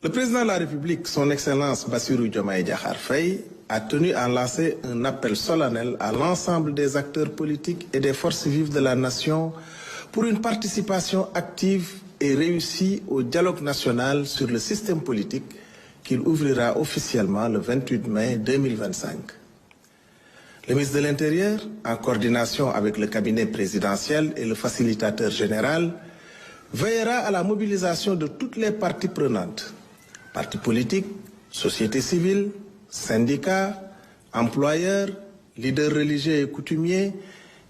Le président de la République, son Excellence Bassirou Diomaye Diakhar Faye, a tenu à lancer un appel solennel à l'ensemble des acteurs politiques et des forces vives de la nation pour une participation active et réussie au dialogue national sur le système politique qu'il ouvrira officiellement le 28 mai 2025. Le ministre de l'Intérieur, en coordination avec le cabinet présidentiel et le facilitateur général, veillera à la mobilisation de toutes les parties prenantes, partis politiques, sociétés civiles, syndicats, employeurs, leaders religieux et coutumiers,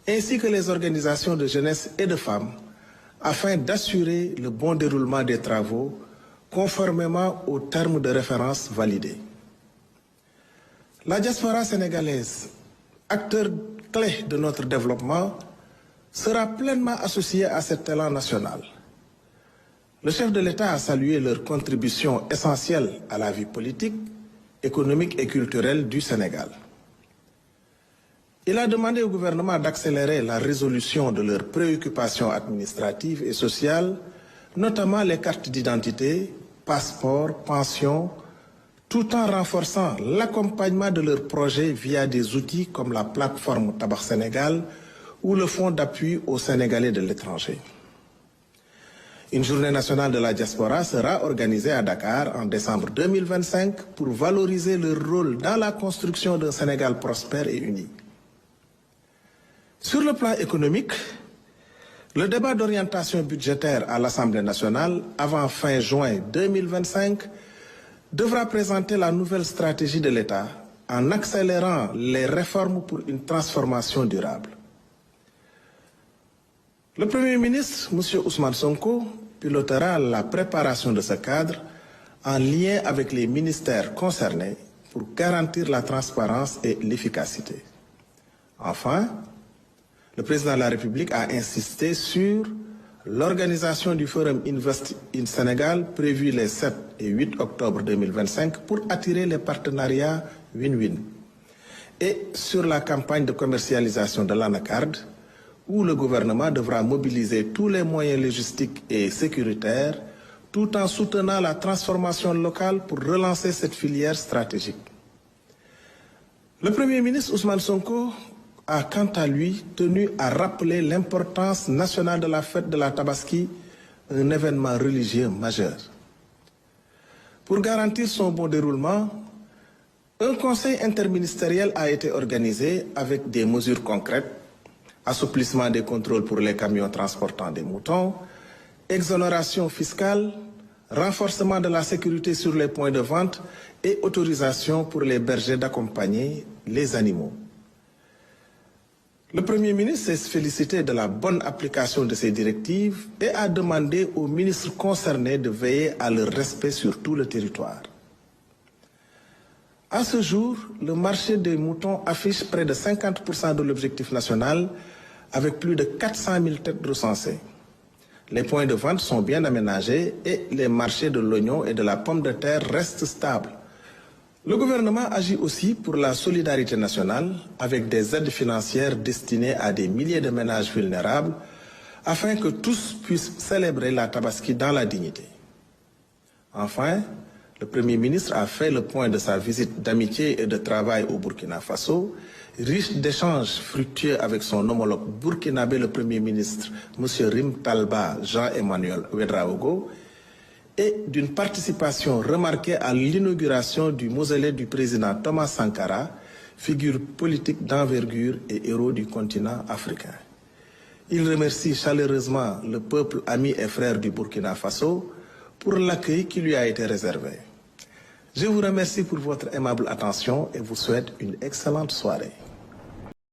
ainsi que les organisations de jeunesse et de femmes, afin d'assurer le bon déroulement des travaux conformément aux termes de référence validés. La diaspora sénégalaise, acteur clé de notre développement, sera pleinement associée à cet élan national. Le chef de l'État a salué leur contribution essentielle à la vie politique, économique et culturelle du Sénégal. Il a demandé au gouvernement d'accélérer la résolution de leurs préoccupations administratives et sociales, notamment les cartes d'identité, passeports, pensions, tout en renforçant l'accompagnement de leurs projets via des outils comme la plateforme Tabac Sénégal ou le Fonds d'appui aux Sénégalais de l'étranger. Une journée nationale de la diaspora sera organisée à Dakar en décembre 2025 pour valoriser leur rôle dans la construction d'un Sénégal prospère et uni. Sur le plan économique, le débat d'orientation budgétaire à l'Assemblée nationale avant fin juin 2025 devra présenter la nouvelle stratégie de l'État en accélérant les réformes pour une transformation durable. Le Premier ministre, M. Ousmane Sonko, pilotera la préparation de ce cadre en lien avec les ministères concernés pour garantir la transparence et l'efficacité. Enfin, le président de la République a insisté sur l'organisation du Forum Invest in Sénégal prévu les 7 et 8 octobre 2025 pour attirer les partenariats win-win et sur la campagne de commercialisation de l'anacarde où le gouvernement devra mobiliser tous les moyens logistiques et sécuritaires tout en soutenant la transformation locale pour relancer cette filière stratégique. Le Premier ministre Ousmane Sonko a quant à lui tenu à rappeler l'importance nationale de la fête de la Tabaski, un événement religieux majeur. Pour garantir son bon déroulement, un conseil interministériel a été organisé avec des mesures concrètes, assouplissement des contrôles pour les camions transportant des moutons, exonération fiscale, renforcement de la sécurité sur les points de vente et autorisation pour les bergers d'accompagner les animaux. Le Premier ministre s'est félicité de la bonne application de ces directives et a demandé aux ministres concernés de veiller à leur respect sur tout le territoire. À ce jour, le marché des moutons affiche près de 50% de l'objectif national avec plus de 400 000 têtes recensées. Les points de vente sont bien aménagés et les marchés de l'oignon et de la pomme de terre restent stables. Le gouvernement agit aussi pour la solidarité nationale avec des aides financières destinées à des milliers de ménages vulnérables afin que tous puissent célébrer la Tabaski dans la dignité. Enfin, le Premier ministre a fait le point de sa visite d'amitié et de travail au Burkina Faso, riche d'échanges fructueux avec son homologue burkinabé, le Premier ministre, M. Rim Talba Jean-Emmanuel Ouedraogo, et d'une participation remarquée à l'inauguration du mausolée du président Thomas Sankara, figure politique d'envergure et héros du continent africain. Il remercie chaleureusement le peuple ami et frère du Burkina Faso pour l'accueil qui lui a été réservé. Je vous remercie pour votre aimable attention et vous souhaite une excellente soirée.